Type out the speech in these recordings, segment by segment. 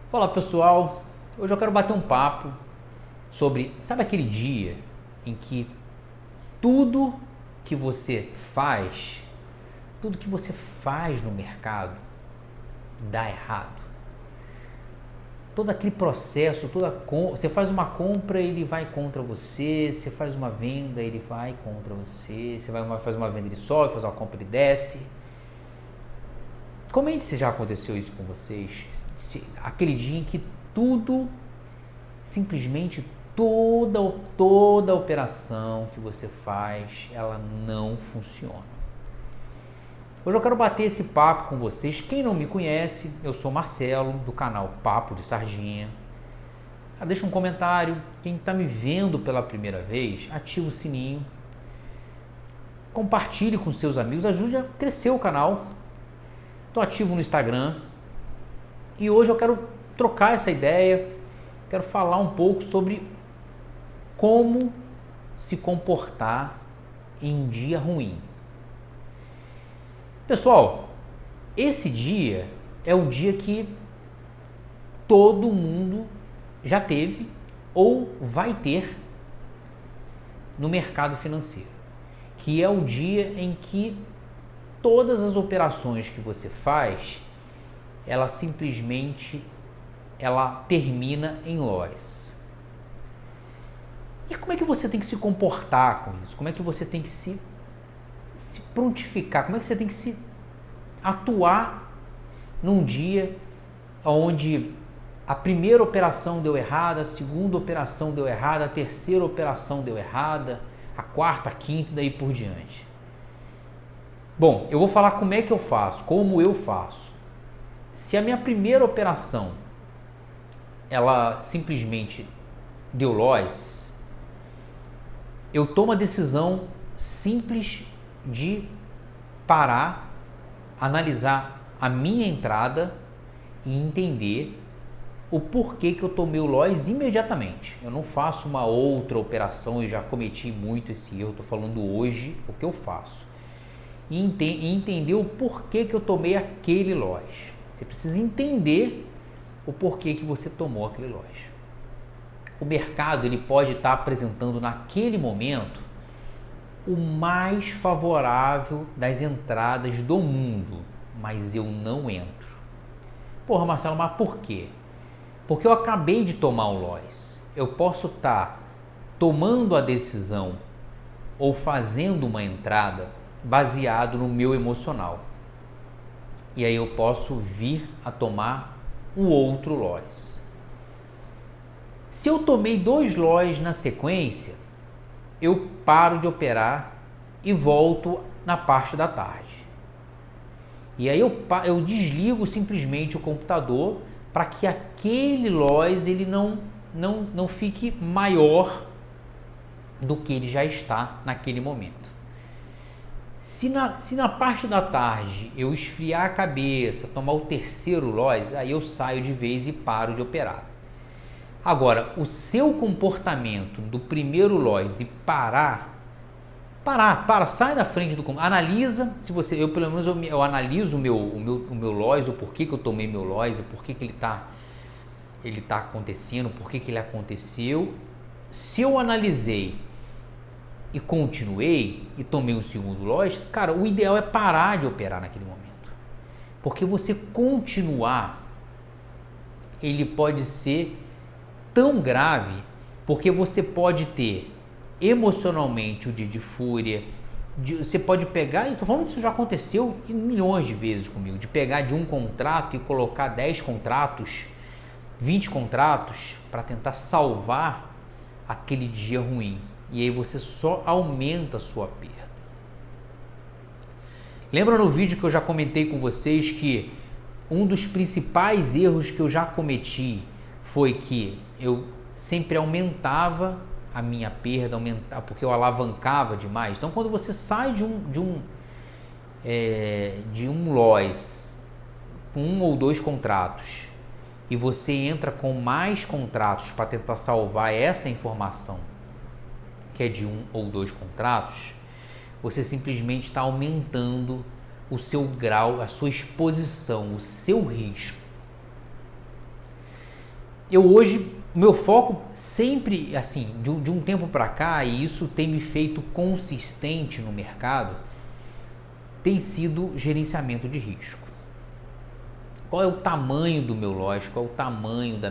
Fala pessoal, hoje eu quero bater um papo sobre, sabe aquele dia em que tudo que você faz, tudo que você faz no mercado dá errado? Todo aquele processo, você faz uma compra, ele vai contra você, você faz uma venda, ele vai contra você, faz uma venda, ele sobe, faz uma compra, ele desce. Comente se já aconteceu isso com vocês, aquele dia em que tudo, simplesmente toda operação que você faz, ela não funciona. Hoje eu quero bater esse papo com vocês. Quem não me conhece, eu sou Marcelo, do canal Papo de Sardinha. Deixa um comentário. Quem está me vendo pela primeira vez, ativa o sininho. Compartilhe com seus amigos, ajude a crescer o canal. Estou ativo no Instagram. E hoje eu quero trocar essa ideia, quero falar um pouco sobre como se comportar em um dia ruim. Pessoal, esse dia é o dia que todo mundo já teve ou vai ter no mercado financeiro, que é o dia em que todas as operações que você faz, ela termina em loss. E como é que você tem que se comportar com isso? Como é que você tem que se prontificar? Como é que você tem que se atuar num dia onde a primeira operação deu errada, a segunda operação deu errada, a terceira operação deu errada, a quarta, a quinta e daí por diante? Bom, eu vou falar como é que eu faço, como eu faço. Se a minha primeira operação ela simplesmente deu loss, eu tomo a decisão simples de parar, analisar a minha entrada e entender o porquê que eu tomei o loss imediatamente. Eu não faço uma outra operação, eu já cometi muito esse erro, estou falando hoje o que eu faço. E entender o porquê que eu tomei aquele loss. Você precisa entender o porquê que você tomou aquele loss. O mercado ele pode estar apresentando naquele momento o mais favorável das entradas do mundo, mas eu não entro. Porra, Marcelo, mas por quê? Porque eu acabei de tomar um loss. Eu posso estar tomando a decisão ou fazendo uma entrada baseado no meu emocional. E aí eu posso vir a tomar um outro loss. Se eu tomei 2 loss na sequência, eu paro de operar e volto na parte da tarde. E aí eu desligo simplesmente o computador para que aquele loss ele não fique maior do que ele já está naquele momento. Se na parte da tarde eu esfriar a cabeça, tomar o terceiro loss, aí eu saio de vez e paro de operar. Agora, o seu comportamento do primeiro loss e sai da frente do computador, analisa, eu pelo menos eu analiso o meu loss, o porquê que eu tomei meu loss, o porquê que ele tá acontecendo, porquê que ele aconteceu. Se eu analisei e continuei e tomei um segundo loss, cara, o ideal é parar de operar naquele momento. Porque você continuar, ele pode ser tão grave, porque você pode ter emocionalmente o dia de fúria, você pode pegar, e estou falando que isso já aconteceu milhões de vezes comigo, de pegar de um contrato e colocar 10 contratos, 20 contratos, para tentar salvar aquele dia ruim. E aí você só aumenta a sua perda. Lembra no vídeo que eu já comentei com vocês que um dos principais erros que eu já cometi foi que eu sempre aumentava a minha perda, porque eu alavancava demais. Então, quando você sai de um loss com 1 ou 2 contratos e você entra com mais contratos para tentar salvar essa informação, que é de 1 ou 2 contratos, você simplesmente está aumentando o seu grau, a sua exposição, o seu risco. eu hoje, o meu foco sempre, assim, de um tempo para cá, e isso tem me feito consistente no mercado, tem sido gerenciamento de risco. Qual é o tamanho do meu lote, qual é o tamanho da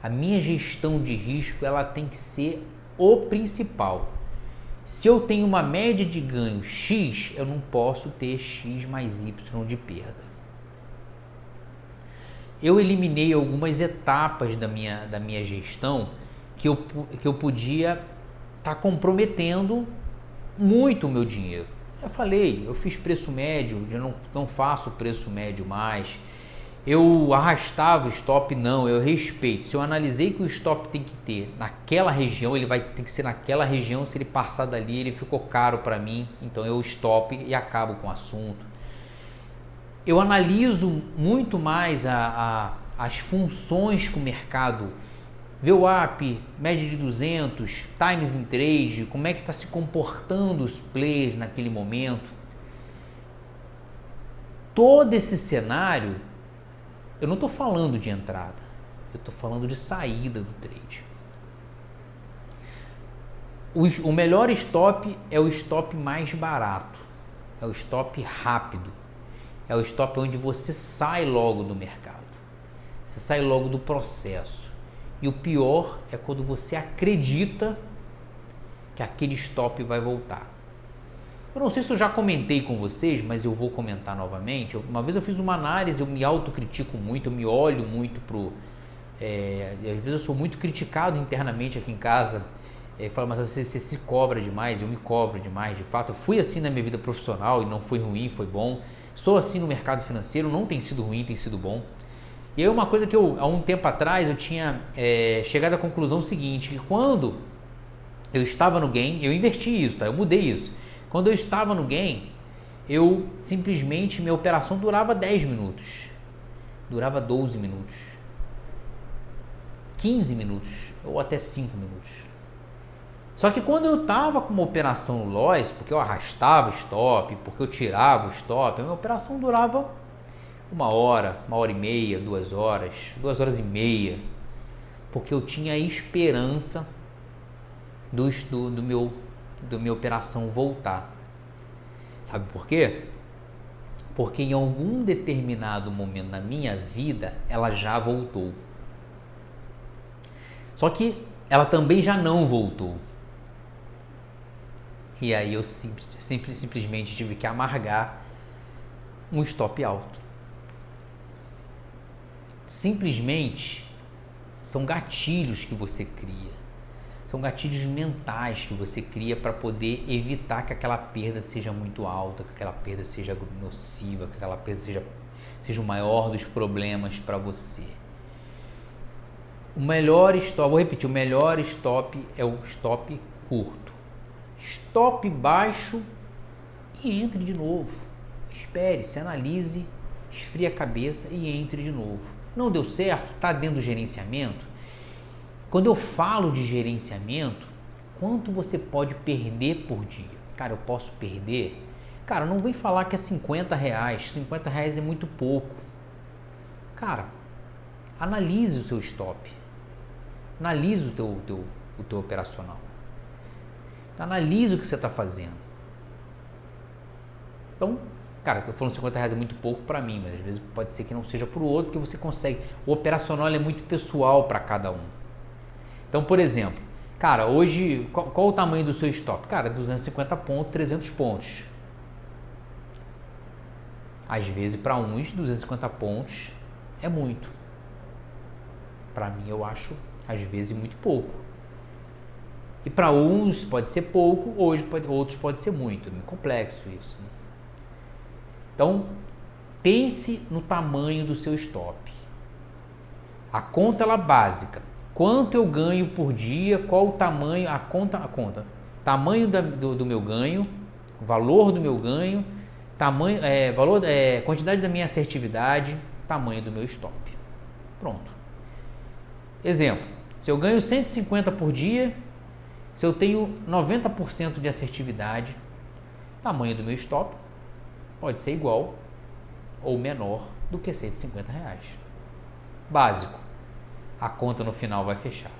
a minha gestão de risco, ela tem que ser o principal. Se eu tenho uma média de ganho X, eu não posso ter X mais Y de perda. Eu eliminei algumas etapas da minha gestão que eu podia estar comprometendo muito o meu dinheiro. Eu falei, eu fiz preço médio, eu não faço preço médio mais. Eu arrastava o stop, não, eu respeito. Se eu analisei que o stop tem que ter naquela região, ele vai ter que ser naquela região. Se ele passar dali, ele ficou caro para mim, então eu stop e acabo com o assunto. Eu analiso muito mais as funções que o mercado, VWAP, média de 200, times in trade, como é que está se comportando os players naquele momento. Todo esse cenário, eu não estou falando de entrada, eu estou falando de saída do trade. O melhor stop é o stop mais barato, é o stop rápido, é o stop onde você sai logo do mercado, você sai logo do processo. E o pior é quando você acredita que aquele stop vai voltar. Eu não sei se eu já comentei com vocês, mas eu vou comentar novamente. Uma vez eu fiz uma análise, eu me autocritico muito, eu me olho muito às vezes eu sou muito criticado internamente aqui em casa. Falo, mas você se cobra demais, eu me cobro demais. De fato, eu fui assim na minha vida profissional e não foi ruim, foi bom. Sou assim no mercado financeiro, não tem sido ruim, tem sido bom. E aí uma coisa que há um tempo atrás eu tinha chegado à conclusão seguinte, que quando eu estava no game, eu inverti isso, tá? Eu mudei isso. Quando eu estava no game, eu simplesmente, minha operação durava 10 minutos, durava 12 minutos, 15 minutos ou até 5 minutos. Só que quando eu estava com uma operação no loss, porque eu arrastava o stop, porque eu tirava o stop, a minha operação durava 1 hora, 1h30, 2 horas, 2 horas e meia, porque eu tinha a esperança do minha operação voltar. Sabe por quê? Porque em algum determinado momento na minha vida ela já voltou. Só que ela também já não voltou. E aí eu simplesmente tive que amargar um stop alto. Simplesmente são gatilhos que você cria. São gatilhos mentais que você cria para poder evitar que aquela perda seja muito alta, que aquela perda seja nociva, que aquela perda seja o maior dos problemas para você. O melhor stop, vou repetir, o melhor stop é o stop curto. Stop baixo e entre de novo. Espere, se analise, esfrie a cabeça e entre de novo. Não deu certo? Está dentro do gerenciamento? Quando eu falo de gerenciamento, quanto você pode perder por dia? Cara, eu posso perder? Cara, não vem falar que é R$50. R$50 é muito pouco. Cara, analise o seu stop. Analise o teu operacional. Analise o que você está fazendo. Então, cara, eu tô falando R$50 é muito pouco para mim, mas às vezes pode ser que não seja para o outro, que você consegue. O operacional é muito pessoal para cada um. Então, por exemplo, cara, hoje, qual o tamanho do seu stop? Cara, 250 pontos, 300 pontos. Às vezes, para uns, 250 pontos é muito. Para mim, eu acho, às vezes, muito pouco. E para uns pode ser pouco, outros pode ser muito. É muito complexo isso. Né? Então, pense no tamanho do seu stop. A conta ela básica. Quanto eu ganho por dia, qual o tamanho, a conta, tamanho do meu ganho, valor do meu ganho, tamanho, quantidade da minha assertividade, tamanho do meu stop. Pronto. Exemplo, se eu ganho 150 por dia, se eu tenho 90% de assertividade, tamanho do meu stop pode ser igual ou menor do que R$150. Básico. a conta no final vai fechar.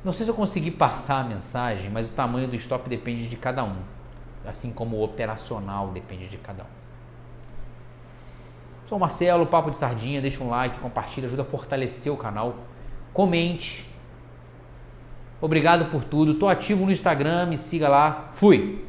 Não sei se eu consegui passar a mensagem, mas o tamanho do stop depende de cada um, assim como o operacional depende de cada um. Sou o Marcelo, Papo de Sardinha, deixa um like, compartilha, ajuda a fortalecer o canal, comente. Obrigado por tudo, tô ativo no Instagram, me siga lá, fui!